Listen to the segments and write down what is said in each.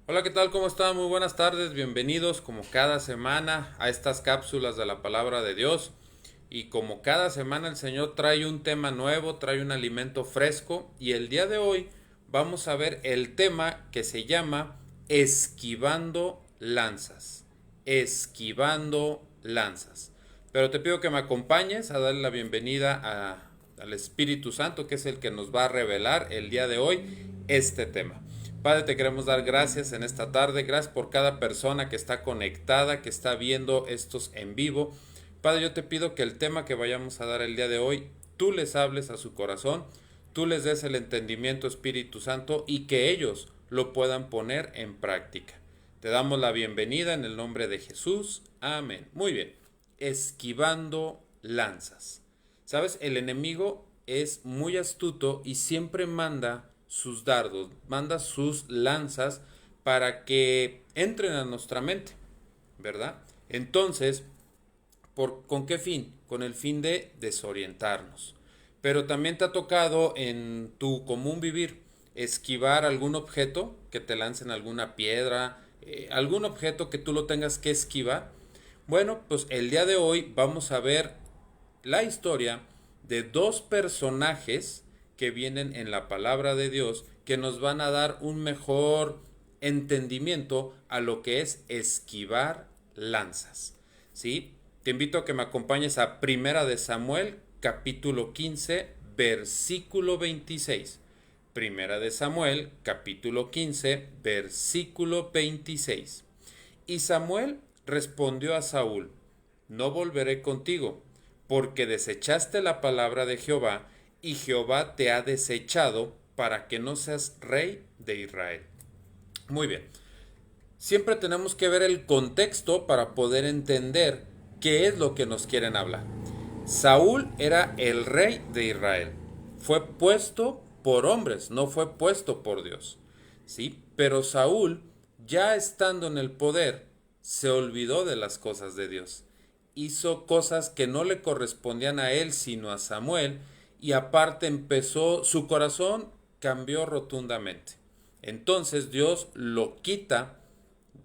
Hola, ¿qué tal? ¿Cómo están? Muy buenas tardes. Bienvenidos como cada semana a estas cápsulas de la palabra de Dios. Y como cada semana el Señor trae un tema nuevo, trae un alimento fresco. Y el día de hoy vamos a ver el tema que se llama esquivando lanzas. Esquivando lanzas. Pero te pido que me acompañes a darle la bienvenida al Espíritu Santo, que es el que nos va a revelar el día de hoy este tema. Padre, te queremos dar gracias en esta tarde, gracias por cada persona que está conectada, que está viendo estos en vivo. Padre, yo te pido que el tema que vayamos a dar el día de hoy, tú les hables a su corazón, tú les des el entendimiento, Espíritu Santo, y que ellos lo puedan poner en práctica. Te damos la bienvenida en el nombre de Jesús. Amén. Muy bien. Esquivando lanzas. ¿Sabes? El enemigo es muy astuto y siempre manda sus dardos, manda sus lanzas para que entren a nuestra mente, ¿verdad? Entonces, ¿con qué fin? Con el fin de desorientarnos. Pero también te ha tocado en tu común vivir esquivar algún objeto, que te lancen alguna piedra, algún objeto que tú lo tengas que esquivar. Bueno, pues el día de hoy vamos a ver la historia de dos personajes que vienen en la palabra de Dios que nos van a dar un mejor entendimiento a lo que es esquivar lanzas. ¿Sí? Te invito a que me acompañes a Primera de Samuel, capítulo 15, versículo 26. Primera de Samuel, capítulo 15, versículo 26. Y Samuel respondió a Saúl: No volveré contigo, porque desechaste la palabra de Jehová, y Jehová te ha desechado para que no seas rey de Israel. Muy bien. Siempre tenemos que ver el contexto para poder entender qué es lo que nos quieren hablar. Saúl era el rey de Israel. Fue puesto por hombres, no fue puesto por Dios. ¿Sí? Pero Saúl, ya estando en el poder, se olvidó de las cosas de Dios. Hizo cosas que no le correspondían a él, sino a Samuel, y aparte su corazón cambió rotundamente. Entonces Dios lo quita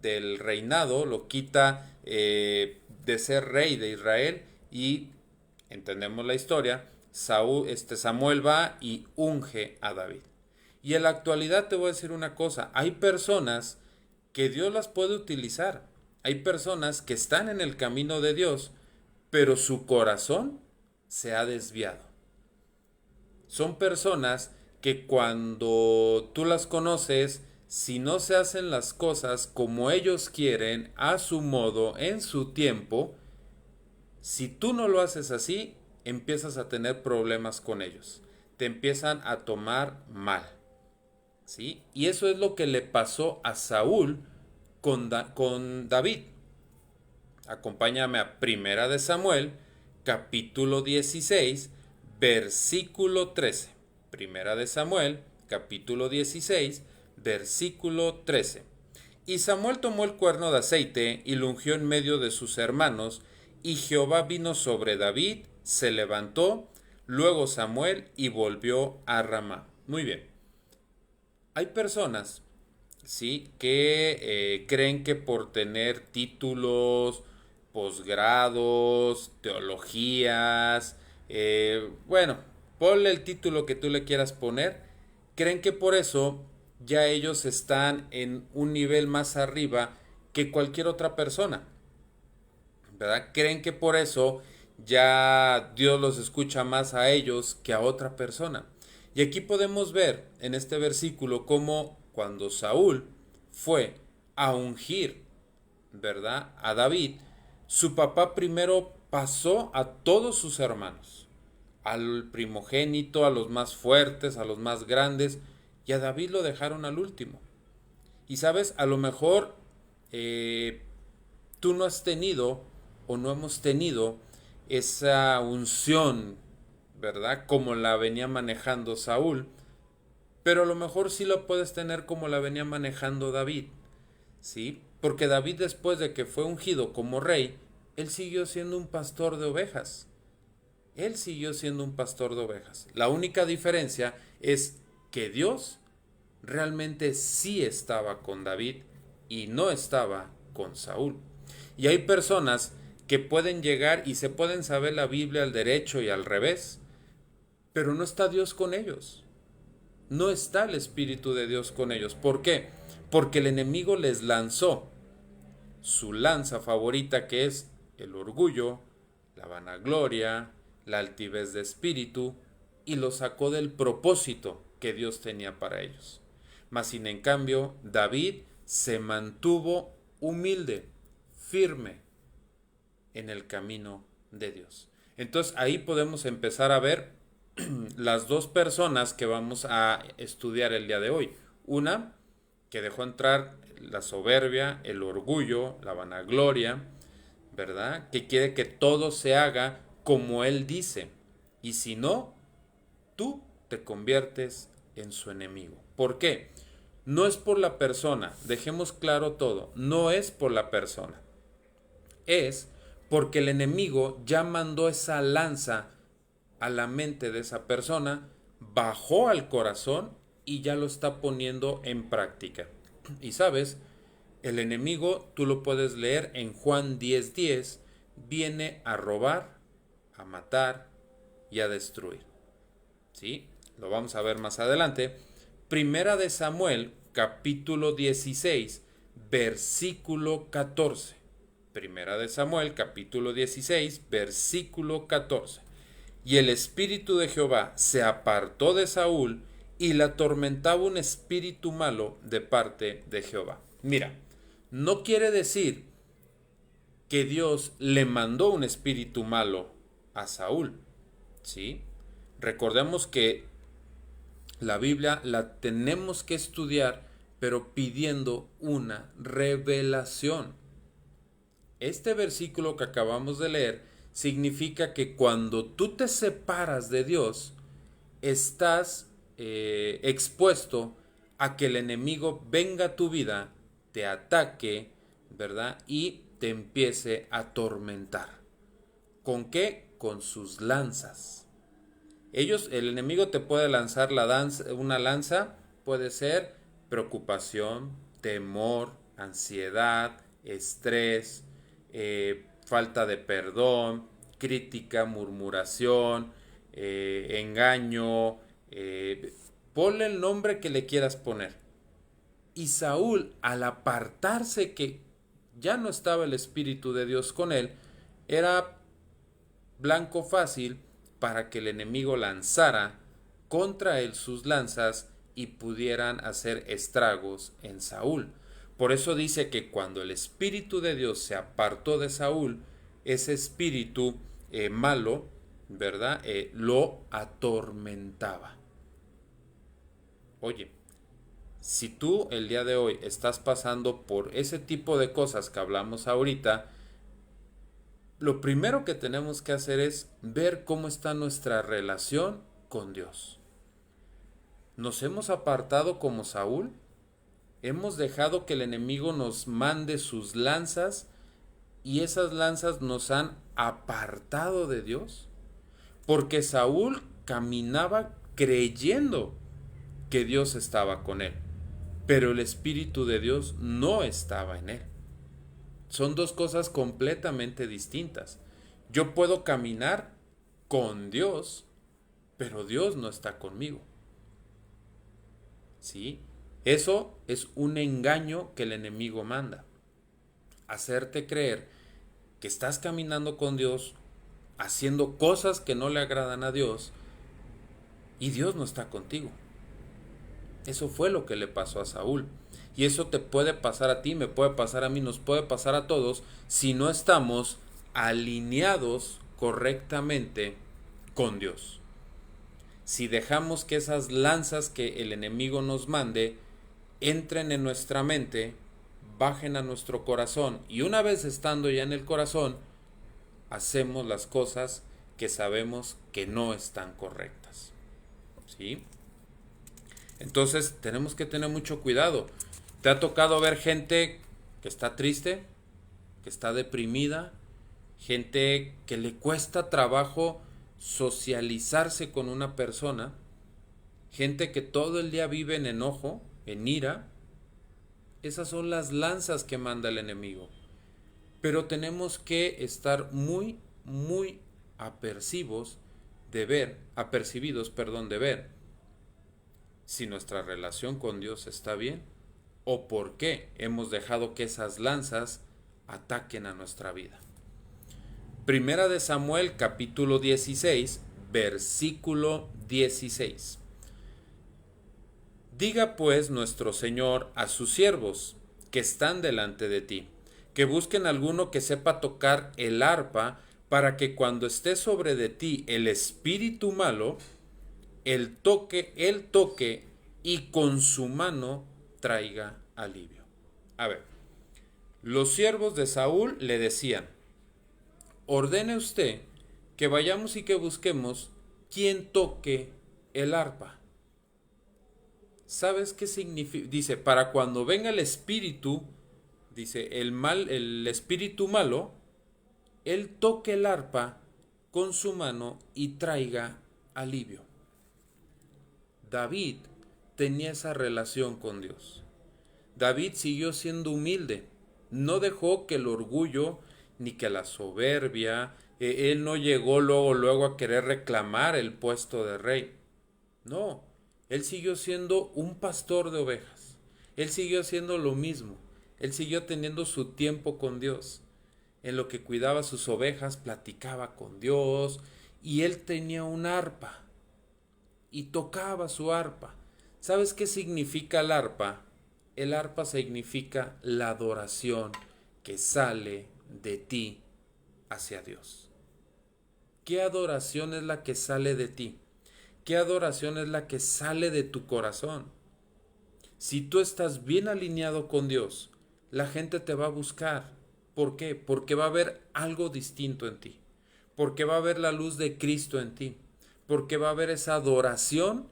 del reinado, lo quita de ser rey de Israel y entendemos la historia. Samuel va y unge a David. Y en la actualidad te voy a decir una cosa, hay personas que Dios las puede utilizar, hay personas que están en el camino de Dios, pero su corazón se ha desviado. Son personas que cuando tú las conoces, si no se hacen las cosas como ellos quieren, a su modo, en su tiempo, si tú no lo haces así, empiezas a tener problemas con ellos. Te empiezan a tomar mal. ¿Sí? Y eso es lo que le pasó a Saúl con David. Acompáñame a Primera de Samuel, capítulo 16, versículo 13. Primera de Samuel, capítulo 16, versículo 13. Y Samuel tomó el cuerno de aceite y lo ungió en medio de sus hermanos, y Jehová vino sobre David, se levantó, luego Samuel y volvió a Ramá. Muy bien. Hay personas, sí, que creen que por tener títulos, posgrados, teologías, bueno, ponle el título que tú le quieras poner, creen que por eso ya ellos están en un nivel más arriba que cualquier otra persona, ¿verdad? Creen que por eso ya Dios los escucha más a ellos que a otra persona. Y aquí podemos ver en este versículo cómo cuando Saúl fue a ungir, ¿verdad?, a David, su papá primero pasó a todos sus hermanos, al primogénito, a los más fuertes, a los más grandes, y a David lo dejaron al último. Y sabes, a lo mejor eh, tú no has tenido o no hemos tenido esa unción, ¿verdad? Como la venía manejando Saúl, pero a lo mejor sí lo puedes tener como la venía manejando David, ¿sí? Porque David, después de que fue ungido como rey, él siguió siendo un pastor de ovejas. Él siguió siendo un pastor de ovejas. La única diferencia es que Dios realmente sí estaba con David y no estaba con Saúl. Y hay personas que pueden llegar y se pueden saber la Biblia al derecho y al revés, pero no está Dios con ellos. No está el Espíritu de Dios con ellos. ¿Por qué? Porque el enemigo les lanzó su lanza favorita, que es el orgullo, la vanagloria, la altivez de espíritu, y los sacó del propósito que Dios tenía para ellos. Mas sin en cambio, David se mantuvo humilde, firme en el camino de Dios. Entonces ahí podemos empezar a ver las dos personas que vamos a estudiar el día de hoy. Una que dejó entrar la soberbia, el orgullo, la vanagloria, ¿verdad? Que quiere que todo se haga como él dice. Y si no, tú te conviertes en su enemigo. ¿Por qué? No es por la persona, dejemos claro todo, no es por la persona. Es porque el enemigo ya mandó esa lanza a la mente de esa persona, bajó al corazón y ya lo está poniendo en práctica. Y sabes, el enemigo, tú lo puedes leer en Juan 10:10, viene a robar, a matar y a destruir. ¿Sí? Lo vamos a ver más adelante. Primera de Samuel, capítulo 16, versículo 14. Primera de Samuel, capítulo 16, versículo 14. Y el espíritu de Jehová se apartó de Saúl y le atormentaba un espíritu malo de parte de Jehová. Mira, no quiere decir que Dios le mandó un espíritu malo a Saúl, ¿sí? Recordemos que la Biblia la tenemos que estudiar, pero pidiendo una revelación. Este versículo que acabamos de leer significa que cuando tú te separas de Dios, estás expuesto a que el enemigo venga a tu vida, te ataque, ¿verdad? Y te empiece a atormentar. ¿Con qué? Con sus lanzas. El enemigo te puede lanzar una lanza, puede ser preocupación, temor, ansiedad, estrés, falta de perdón, crítica, murmuración, engaño, ponle el nombre que le quieras poner. Y Saúl, al apartarse que ya no estaba el Espíritu de Dios con él, era blanco fácil para que el enemigo lanzara contra él sus lanzas y pudieran hacer estragos en Saúl. Por eso dice que cuando el Espíritu de Dios se apartó de Saúl, ese espíritu malo, ¿verdad? Lo atormentaba. Oye, si tú el día de hoy estás pasando por ese tipo de cosas que hablamos ahorita, lo primero que tenemos que hacer es ver cómo está nuestra relación con Dios. ¿Nos hemos apartado como Saúl? ¿Hemos dejado que el enemigo nos mande sus lanzas y esas lanzas nos han apartado de Dios? Porque Saúl caminaba creyendo que Dios estaba con él, pero el Espíritu de Dios no estaba en él. Son dos cosas completamente distintas. Yo puedo caminar con Dios, pero Dios no está conmigo. ¿Sí? Eso es un engaño que el enemigo manda. Hacerte creer que estás caminando con Dios, haciendo cosas que no le agradan a Dios, y Dios no está contigo. Eso fue lo que le pasó a Saúl. Y eso te puede pasar a ti, me puede pasar a mí, nos puede pasar a todos si no estamos alineados correctamente con Dios. Si dejamos que esas lanzas que el enemigo nos mande entren en nuestra mente, bajen a nuestro corazón y una vez estando ya en el corazón, hacemos las cosas que sabemos que no están correctas. ¿Sí? Entonces tenemos que tener mucho cuidado. ¿Te ha tocado ver gente que está triste, que está deprimida, gente que le cuesta trabajo socializarse con una persona? gente que todo el día vive en enojo, en ira. Esas son las lanzas que manda el enemigo. Pero tenemos que estar muy, muy apercibidos, de ver si nuestra relación con Dios está bien o por qué hemos dejado que esas lanzas ataquen a nuestra vida. Primera de Samuel capítulo 16, versículo 16. Diga pues nuestro Señor a sus siervos que están delante de ti, que busquen alguno que sepa tocar el arpa, para que cuando esté sobre de ti el espíritu malo, él toque y con su mano traiga alivio. A ver, los siervos de Saúl le decían: ordene usted que vayamos y que busquemos quien toque el arpa. ¿Sabes qué significa? Dice, para cuando venga el espíritu, dice, el espíritu malo, él toque el arpa con su mano y traiga alivio. David tenía esa relación con Dios. David siguió siendo humilde. No dejó que el orgullo ni que la soberbia, él no llegó luego a querer reclamar el puesto de rey. No, él siguió siendo un pastor de ovejas. Él siguió haciendo lo mismo. Él siguió teniendo su tiempo con Dios. En lo que cuidaba sus ovejas, platicaba con Dios. Y él tenía un arpa. Y tocaba su arpa. ¿Sabes qué significa el arpa? El arpa significa la adoración que sale de ti hacia Dios. ¿Qué adoración es la que sale de ti? ¿Qué adoración es la que sale de tu corazón? Si tú estás bien alineado con Dios, la gente te va a buscar. ¿Por qué? Porque va a haber algo distinto en ti. Porque va a haber la luz de Cristo en ti. Porque va a haber esa adoración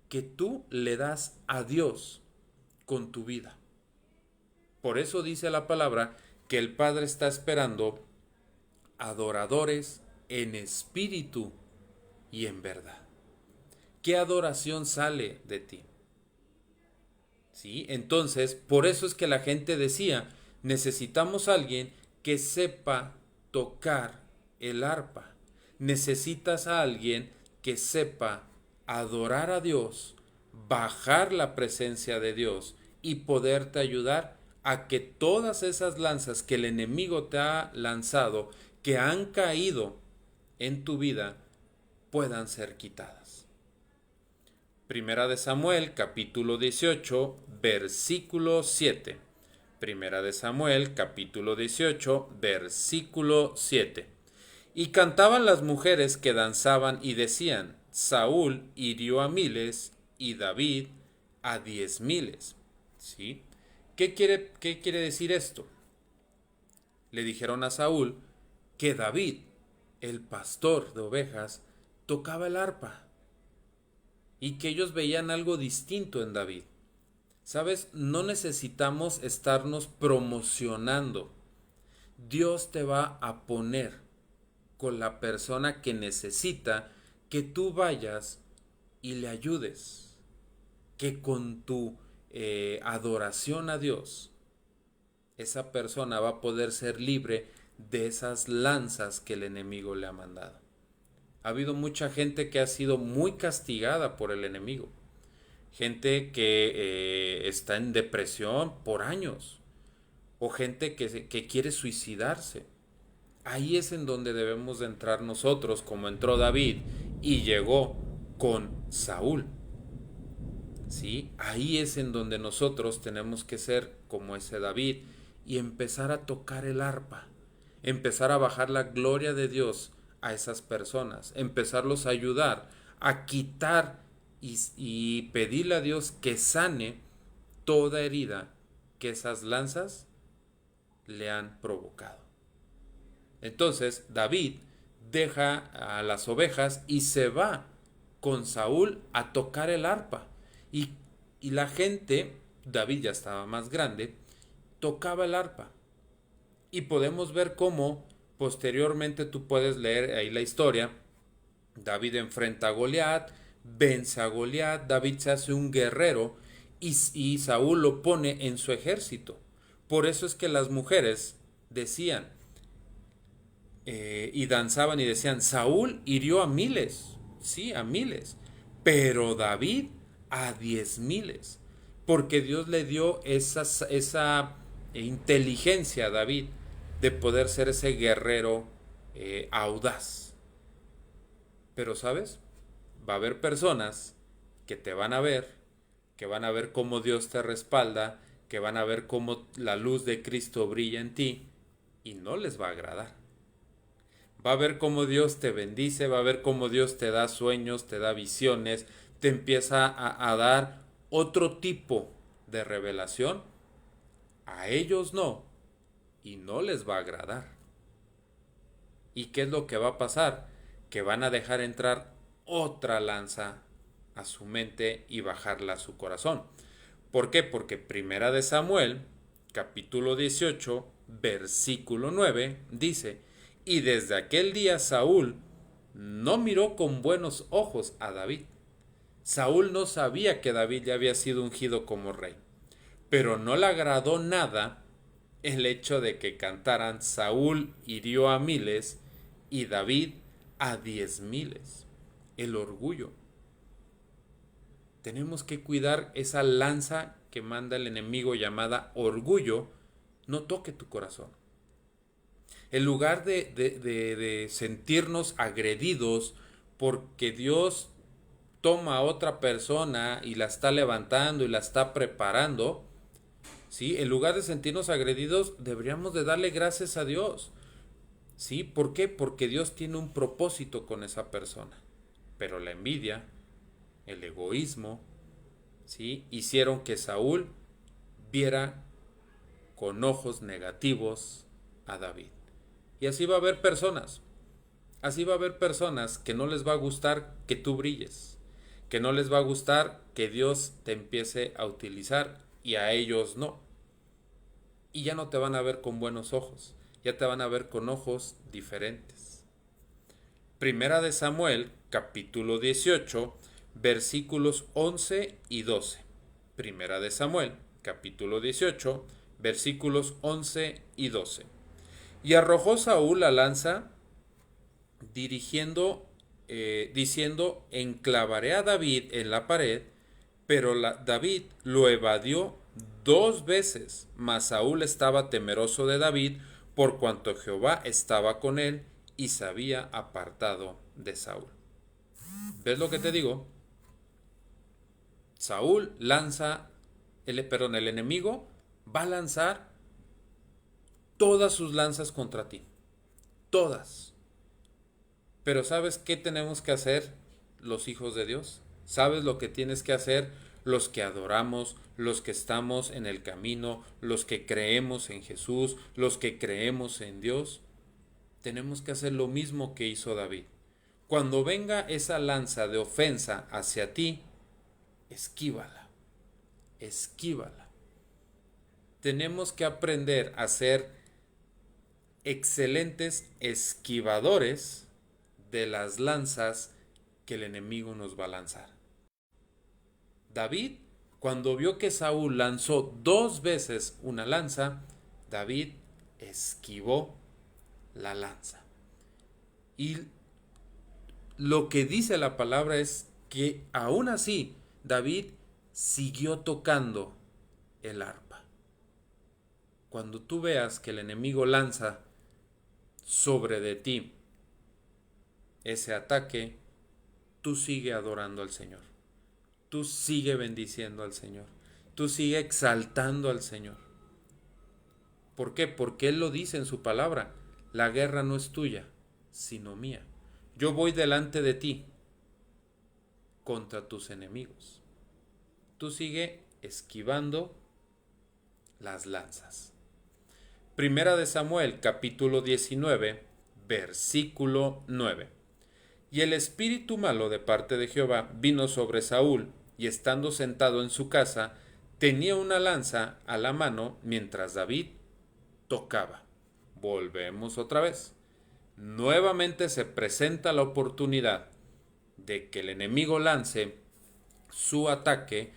que tú le das a Dios con tu vida. Por eso dice la palabra que el Padre está esperando adoradores en espíritu y en verdad. ¿Qué adoración sale de ti? ¿Sí? Entonces, por eso es que la gente decía, necesitamos a alguien que sepa tocar el arpa. Necesitas a alguien que sepa adorar a Dios, bajar la presencia de Dios y poderte ayudar a que todas esas lanzas que el enemigo te ha lanzado, que han caído en tu vida, puedan ser quitadas. Primera de Samuel, capítulo 18, versículo 7. Primera de Samuel, capítulo 18, versículo 7. Y cantaban las mujeres que danzaban y decían: Saúl hirió a miles y David a 10,000. ¿Sí? ¿Qué quiere decir esto? Le dijeron a Saúl que David, el pastor de ovejas, tocaba el arpa y que ellos veían algo distinto en David. ¿Sabes? No necesitamos estarnos promocionando. Dios te va a poner con la persona que necesita que tú vayas y le ayudes. Que con tu adoración a Dios, esa persona va a poder ser libre de esas lanzas que el enemigo le ha mandado. Ha habido mucha gente que ha sido muy castigada por el enemigo. Gente que está en depresión por años. O gente que quiere suicidarse. Ahí es en donde debemos de entrar nosotros, como entró David y llegó con Saúl. ¿Sí? Ahí es en donde nosotros tenemos que ser como ese David y empezar a tocar el arpa. Empezar a bajar la gloria de Dios a esas personas, empezarlos a ayudar, a quitar y pedirle a Dios que sane toda herida que esas lanzas le han provocado. Entonces David deja a las ovejas y se va con Saúl a tocar el arpa. Y la gente, David ya estaba más grande, tocaba el arpa. Y podemos ver cómo posteriormente tú puedes leer ahí la historia. David enfrenta a Goliat, vence a Goliat, David se hace un guerrero y Saúl lo pone en su ejército. Por eso es que las mujeres decían y danzaban y decían, Saúl hirió a miles, sí, a miles, pero David a 10,000, porque Dios le dio esa inteligencia a David de poder ser ese guerrero audaz. Pero ¿sabes? Va a haber personas que te van a ver, que van a ver cómo Dios te respalda, que van a ver cómo la luz de Cristo brilla en ti y no les va a agradar. Va a ver cómo Dios te bendice, va a ver cómo Dios te da sueños, te da visiones, te empieza a dar otro tipo de revelación. A ellos no, y no les va a agradar. ¿Y qué es lo que va a pasar? Que van a dejar entrar otra lanza a su mente y bajarla a su corazón. ¿Por qué? Porque Primera de Samuel, capítulo 18, versículo 9, dice, y desde aquel día Saúl no miró con buenos ojos a David. Saúl no sabía que David ya había sido ungido como rey, pero no le agradó nada el hecho de que cantaran Saúl hirió a miles y David a 10,000. El orgullo. Tenemos que cuidar esa lanza que manda el enemigo llamada orgullo, no toque tu corazón. En lugar de sentirnos agredidos porque Dios toma a otra persona y la está levantando y la está preparando, ¿sí? En lugar de sentirnos agredidos, deberíamos de darle gracias a Dios. ¿Sí? ¿Por qué? Porque Dios tiene un propósito con esa persona. Pero la envidia, el egoísmo, ¿sí? Hicieron que Saúl viera con ojos negativos a David. Y así va a haber personas. Así va a haber personas que no les va a gustar que tú brilles, que no les va a gustar que Dios te empiece a utilizar y a ellos no. Y ya no te van a ver con buenos ojos, ya te van a ver con ojos diferentes. Primera de Samuel, capítulo 18, versículos 11 y 12. Primera de Samuel, capítulo 18, versículos 11 y 12. Y arrojó Saúl la lanza diciendo, enclavaré a David en la pared, pero David lo evadió 2 veces, mas Saúl estaba temeroso de David, por cuanto Jehová estaba con él y se había apartado de Saúl. ¿Ves lo que te digo? Saúl lanza, el enemigo va a lanzar todas sus lanzas contra ti. Todas. Pero ¿sabes qué tenemos que hacer los hijos de Dios? ¿Sabes lo que tienes que hacer los que adoramos, los que estamos en el camino, los que creemos en Jesús, los que creemos en Dios? Tenemos que hacer lo mismo que hizo David. Cuando venga esa lanza de ofensa hacia ti, esquívala, esquívala. Tenemos que aprender a ser excelentes esquivadores de las lanzas que el enemigo nos va a lanzar. David, cuando vio que Saúl lanzó 2 veces una lanza, David esquivó la lanza. Y lo que dice la palabra es que aún así David siguió tocando el arpa. Cuando tú veas que el enemigo lanza sobre de ti ese ataque, tú sigue adorando al Señor. Tú sigue bendiciendo al Señor. Tú sigue exaltando al Señor. ¿Por qué? Porque Él lo dice en su palabra. La guerra no es tuya, sino mía. Yo voy delante de ti contra tus enemigos. Tú sigue esquivando las lanzas. Primera de Samuel, capítulo 19, versículo 9. Y el espíritu malo de parte de Jehová vino sobre Saúl, y estando sentado en su casa, tenía una lanza a la mano mientras David tocaba. Volvemos otra vez. Nuevamente se presenta la oportunidad de que el enemigo lance su ataque,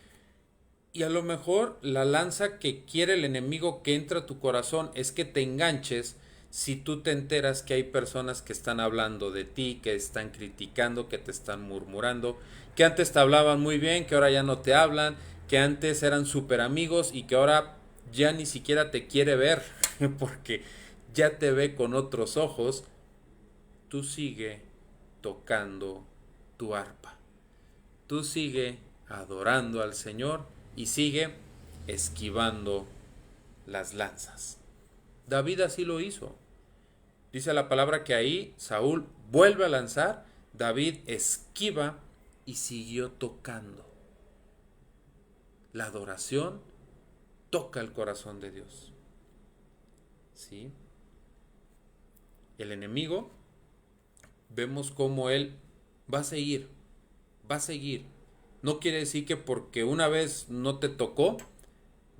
y a lo mejor la lanza que quiere el enemigo que entra a tu corazón es que te enganches si tú te enteras que hay personas que están hablando de ti, que están criticando, que te están murmurando, que antes te hablaban muy bien, que ahora ya no te hablan, que antes eran súper amigos y que ahora ya ni siquiera te quiere ver porque ya te ve con otros ojos. Tú sigue tocando tu arpa. Tú sigue adorando al Señor y sigue esquivando las lanzas. David así lo hizo. Dice la palabra que ahí Saúl vuelve a lanzar, David esquiva y siguió tocando. La adoración toca el corazón de Dios. ¿Sí? El enemigo, vemos cómo él va a seguir, va a seguir. No quiere decir que porque una vez no te tocó,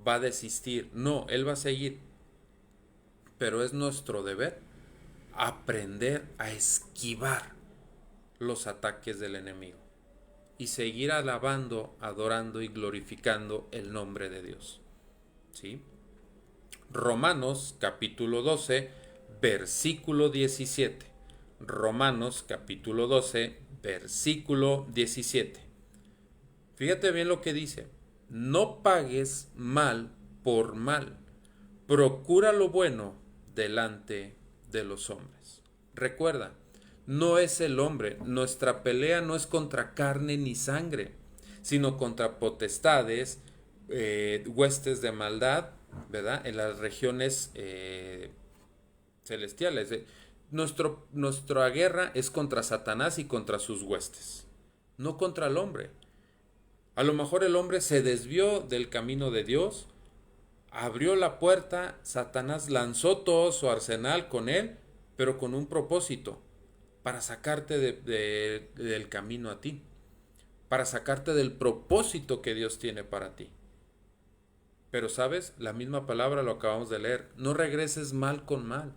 va a desistir. No, él va a seguir. Pero es nuestro deber aprender a esquivar los ataques del enemigo y seguir alabando, adorando y glorificando el nombre de Dios. ¿Sí? Romanos capítulo 12, versículo 17. Romanos capítulo 12, versículo 17. Fíjate bien lo que dice. No pagues mal por mal. Procura lo bueno delante de los hombres. Recuerda, no es el hombre. Nuestra pelea no es contra carne ni sangre, sino contra potestades, huestes de maldad, ¿verdad? En las regiones celestiales. Nuestra guerra es contra Satanás y contra sus huestes, no contra el hombre. A lo mejor el hombre se desvió del camino de Dios, abrió la puerta, Satanás lanzó todo su arsenal con él, pero con un propósito, para sacarte del camino a ti, para sacarte del propósito que Dios tiene para ti. Pero sabes, la misma palabra lo acabamos de leer, no regreses mal con mal.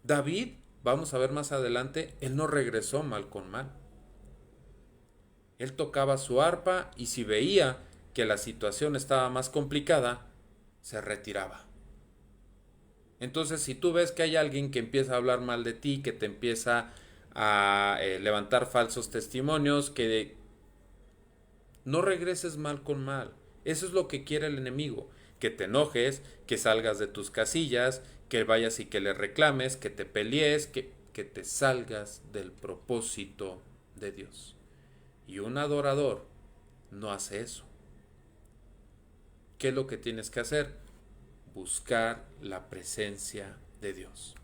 David, vamos a ver más adelante, él no regresó mal con mal. Él tocaba su arpa y si veía que la situación estaba más complicada, se retiraba. Entonces, si tú ves que hay alguien que empieza a hablar mal de ti, que te empieza a levantar falsos testimonios, que no regreses mal con mal. Eso es lo que quiere el enemigo, que te enojes, que salgas de tus casillas, que vayas y que le reclames, que te pelees, que te salgas del propósito de Dios. Y un adorador no hace eso. ¿Qué es lo que tienes que hacer? Buscar la presencia de Dios.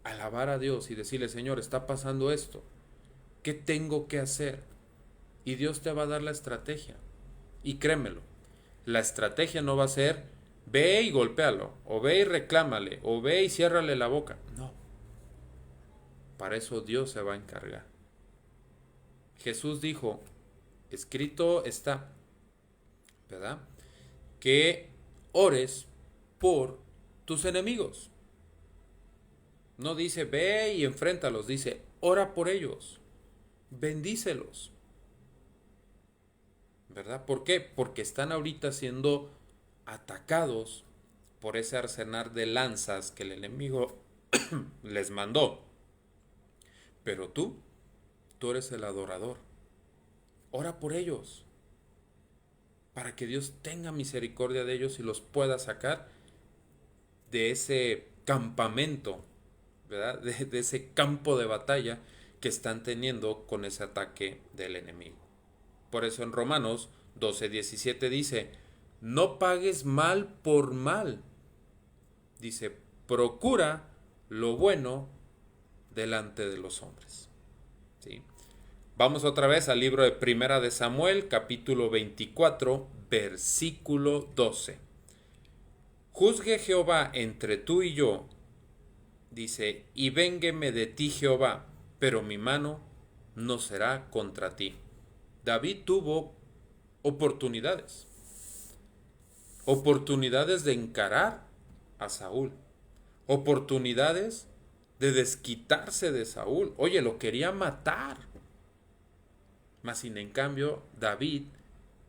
Alabar a Dios y decirle, Señor, está pasando esto. ¿Qué tengo que hacer? Y Dios te va a dar la estrategia. Y créemelo, la estrategia no va a ser, ve y golpéalo, o ve y reclámale, o ve y ciérrale la boca. No. Para eso Dios se va a encargar. Jesús dijo, escrito está, ¿verdad? Que ores por tus enemigos. No dice ve y enfréntalos, dice ora por ellos, bendícelos. ¿Verdad? ¿Por qué? Porque están ahorita siendo atacados por ese arsenal de lanzas que el enemigo les mandó. Pero tú eres el adorador. Ora por ellos, para que Dios tenga misericordia de ellos y los pueda sacar de ese campamento, ¿verdad? De ese campo de batalla que están teniendo con ese ataque del enemigo. Por eso en Romanos 12:17 dice, no pagues mal por mal. Dice, procura lo bueno delante de los hombres. ¿Sí? Vamos otra vez al libro de Primera de Samuel, capítulo 24, versículo 12. Juzgue Jehová entre tú y yo, dice, y véngueme de ti Jehová, pero mi mano no será contra ti. David tuvo oportunidades de encarar a Saúl, oportunidades de desquitarse de Saúl. Oye, lo quería matar. Mas sin en cambio, David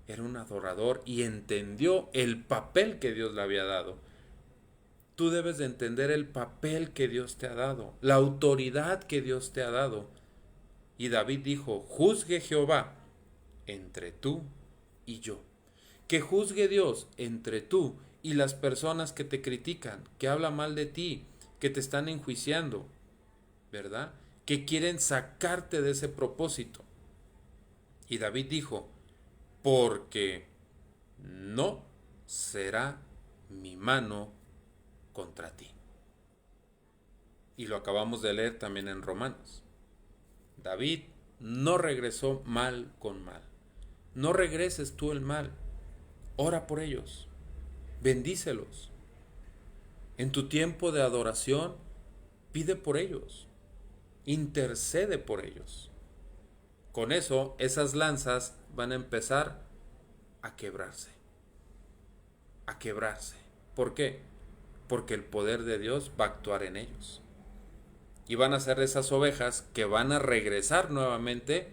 era un adorador y entendió el papel que Dios le había dado. Tú debes de entender el papel que Dios te ha dado, la autoridad que Dios te ha dado. Y David dijo, juzgue Jehová entre tú y yo. Que juzgue Dios entre tú y las personas que te critican, que hablan mal de ti, que te están enjuiciando, ¿verdad? Que quieren sacarte de ese propósito. Y David dijo, porque no será mi mano contra ti. Y lo acabamos de leer también en Romanos. David no regresó mal con mal. No regreses tú el mal. Ora por ellos. Bendícelos. En tu tiempo de adoración, pide por ellos. Intercede por ellos. Con eso, esas lanzas van a empezar a quebrarse. A quebrarse. ¿Por qué? Porque el poder de Dios va a actuar en ellos. Y van a ser esas ovejas que van a regresar nuevamente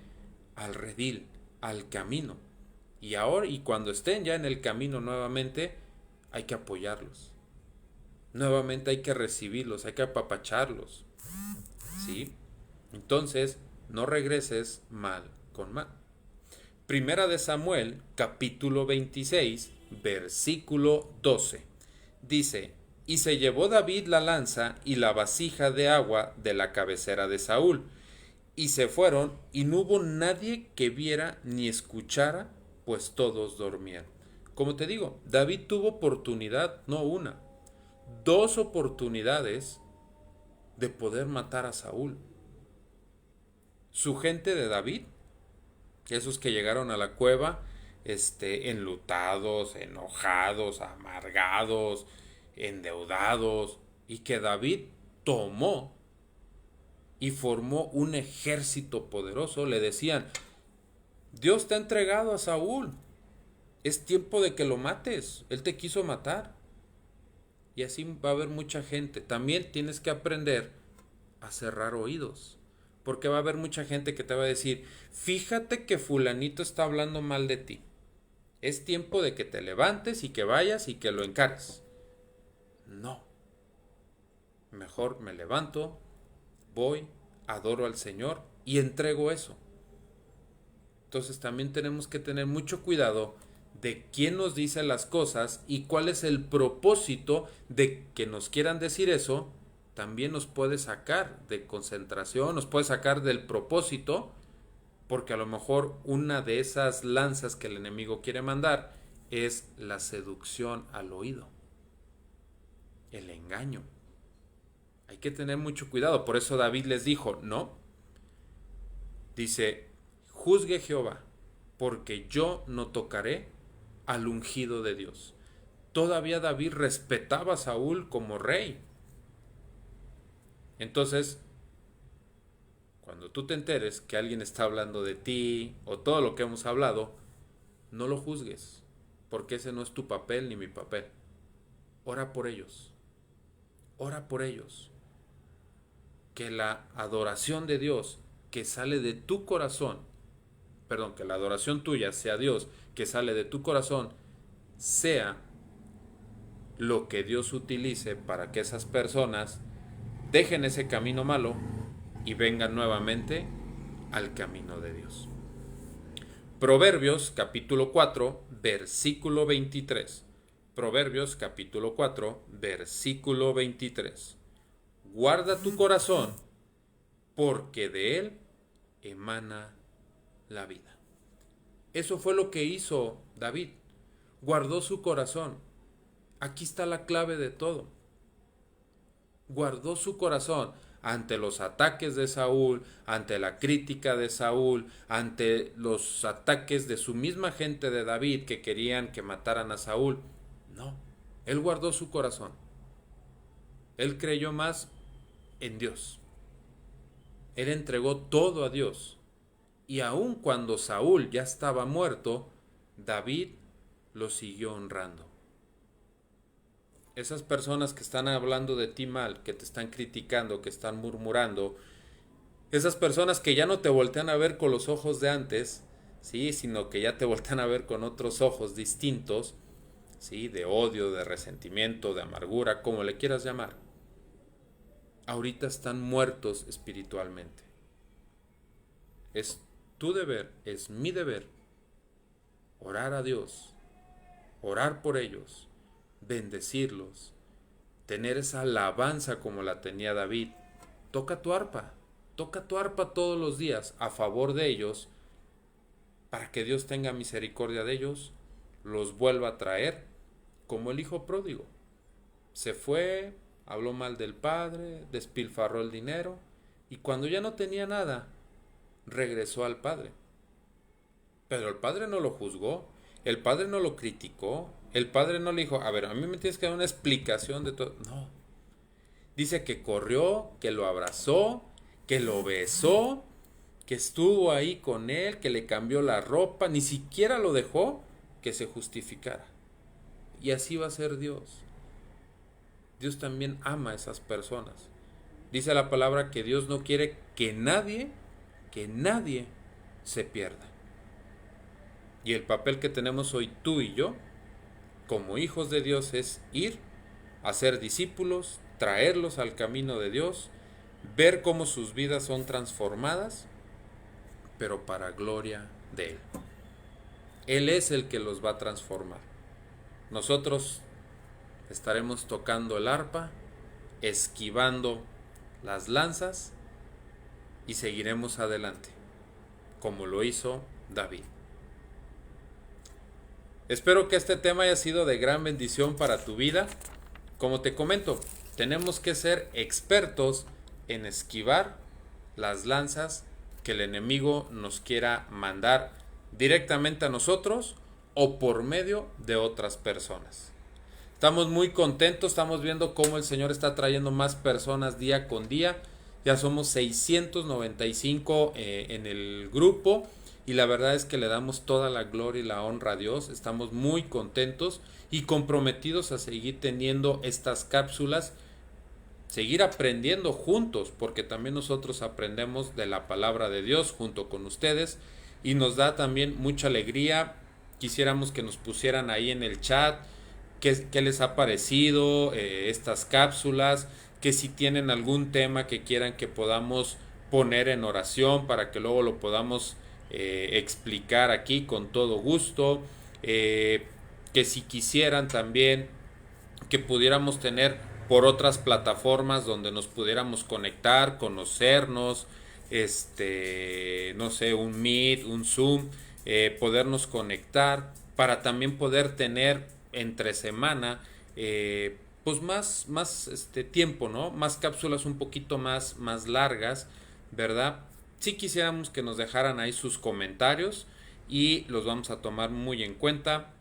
al redil, al camino. Y ahora, y cuando estén ya en el camino nuevamente, hay que apoyarlos. Nuevamente hay que recibirlos, hay que apapacharlos. ¿Sí? Entonces, no regreses mal con mal. Primera de Samuel, capítulo 26, versículo 12. Dice, y se llevó David la lanza y la vasija de agua de la cabecera de Saúl, y se fueron, y no hubo nadie que viera ni escuchara, pues todos dormían. Como te digo, David tuvo oportunidad, no una, dos oportunidades de poder matar a Saúl. Su gente de David, esos que llegaron a la cueva, enlutados, enojados, amargados, endeudados, y que David tomó y formó un ejército poderoso, le decían, Dios te ha entregado a Saúl, es tiempo de que lo mates, él te quiso matar. Y así va a haber mucha gente. También tienes que aprender a cerrar oídos, porque va a haber mucha gente que te va a decir, fíjate que fulanito está hablando mal de ti, es tiempo de que te levantes y que vayas y que lo encares. No, mejor me levanto, voy, adoro al Señor y entrego eso. Entonces también tenemos que tener mucho cuidado de quién nos dice las cosas y cuál es el propósito de que nos quieran decir eso. También nos puede sacar de concentración, nos puede sacar del propósito, porque a lo mejor una de esas lanzas que el enemigo quiere mandar es la seducción al oído, el engaño. Hay que tener mucho cuidado. Por eso David les dijo, no. Dice, juzgue Jehová, porque yo no tocaré al ungido de Dios. Todavía David respetaba a Saúl como rey. Entonces, cuando tú te enteres que alguien está hablando de ti o todo lo que hemos hablado, no lo juzgues, porque ese no es tu papel ni mi papel. Ora por ellos. Ora por ellos. Que la adoración de Dios que sale de tu corazón, que la adoración tuya sea Dios que sale de tu corazón, sea lo que Dios utilice para que esas personas dejen ese camino malo y vengan nuevamente al camino de Dios. Proverbios capítulo 4, versículo 23. Proverbios capítulo 4, versículo 23. Guarda tu corazón, porque de él emana la vida. Eso fue lo que hizo David. Guardó su corazón. Aquí está la clave de todo. Guardó su corazón ante los ataques de Saúl, ante la crítica de Saúl, ante los ataques de su misma gente de David que querían que mataran a Saúl. No, él guardó su corazón. Él creyó más en Dios. Él entregó todo a Dios. Y aun cuando Saúl ya estaba muerto, David lo siguió honrando. Esas personas que están hablando de ti mal, que te están criticando, que están murmurando, esas personas que ya no te voltean a ver con los ojos de antes, ¿sí? Sino que ya te voltean a ver con otros ojos distintos, ¿sí? De odio, de resentimiento, de amargura, como le quieras llamar. Ahorita están muertos espiritualmente. Es tu deber, es mi deber, orar a Dios, orar por ellos, bendecirlos, tener esa alabanza como la tenía David. Toca tu arpa todos los días a favor de ellos, para que Dios tenga misericordia de ellos, los vuelva a traer, como el hijo pródigo. Se fue, habló mal del padre, despilfarró el dinero, y cuando ya no tenía nada, regresó al padre. Pero el padre no lo juzgó, el padre no lo criticó, el padre no le dijo, a ver, a mí me tienes que dar una explicación de todo. No, dice que corrió, que lo abrazó, que lo besó, que estuvo ahí con él, que le cambió la ropa, ni siquiera lo dejó que se justificara. Y así va a ser Dios. Dios también ama a esas personas. Dice la palabra que Dios no quiere que nadie se pierda. Y el papel que tenemos hoy tú y yo, como hijos de Dios, es ir a ser discípulos, traerlos al camino de Dios, ver cómo sus vidas son transformadas, pero para gloria de Él. Él es el que los va a transformar. Nosotros estaremos tocando el arpa, esquivando las lanzas y seguiremos adelante, como lo hizo David. Espero que este tema haya sido de gran bendición para tu vida. Como te comento, tenemos que ser expertos en esquivar las lanzas que el enemigo nos quiera mandar directamente a nosotros o por medio de otras personas. Estamos muy contentos, estamos viendo cómo el Señor está trayendo más personas día con día. Ya somos 695 en el grupo y la verdad es que le damos toda la gloria y la honra a Dios. Estamos muy contentos y comprometidos a seguir teniendo estas cápsulas, seguir aprendiendo juntos, porque también nosotros aprendemos de la palabra de Dios junto con ustedes y nos da también mucha alegría. Quisiéramos que nos pusieran ahí en el chat qué les ha parecido estas cápsulas, que si tienen algún tema que quieran que podamos poner en oración para que luego lo podamos explicar aquí con todo gusto, que si quisieran también que pudiéramos tener por otras plataformas donde nos pudiéramos conectar, conocernos, no sé, un Meet, un Zoom, podernos conectar para también poder tener entre semana pues más tiempo, ¿no? Más cápsulas un poquito más largas, ¿verdad? Si quisiéramos que nos dejaran ahí sus comentarios y los vamos a tomar muy en cuenta.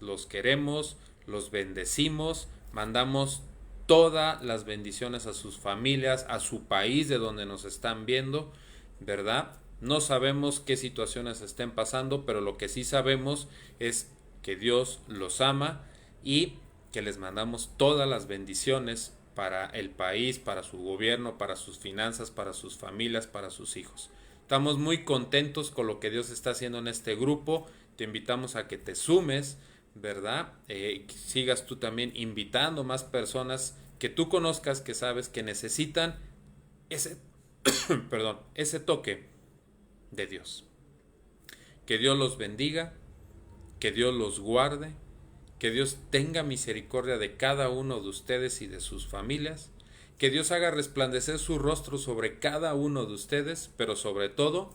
Los queremos, los bendecimos, mandamos todas las bendiciones a sus familias, a su país de donde nos están viendo, ¿verdad? No sabemos qué situaciones estén pasando, pero lo que sí sabemos es que Dios los ama y que les mandamos todas las bendiciones para el país, para su gobierno, para sus finanzas, para sus familias, para sus hijos. Estamos muy contentos con lo que Dios está haciendo en este grupo. Te invitamos a que te sumes, ¿verdad? Sigas tú también invitando más personas que tú conozcas, que sabes que necesitan ese, ese toque de Dios. Que Dios los bendiga, que Dios los guarde, que Dios tenga misericordia de cada uno de ustedes y de sus familias, que Dios haga resplandecer su rostro sobre cada uno de ustedes, pero sobre todo,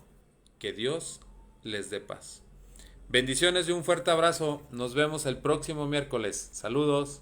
que Dios les dé paz. Bendiciones y un fuerte abrazo. Nos vemos el próximo miércoles. Saludos.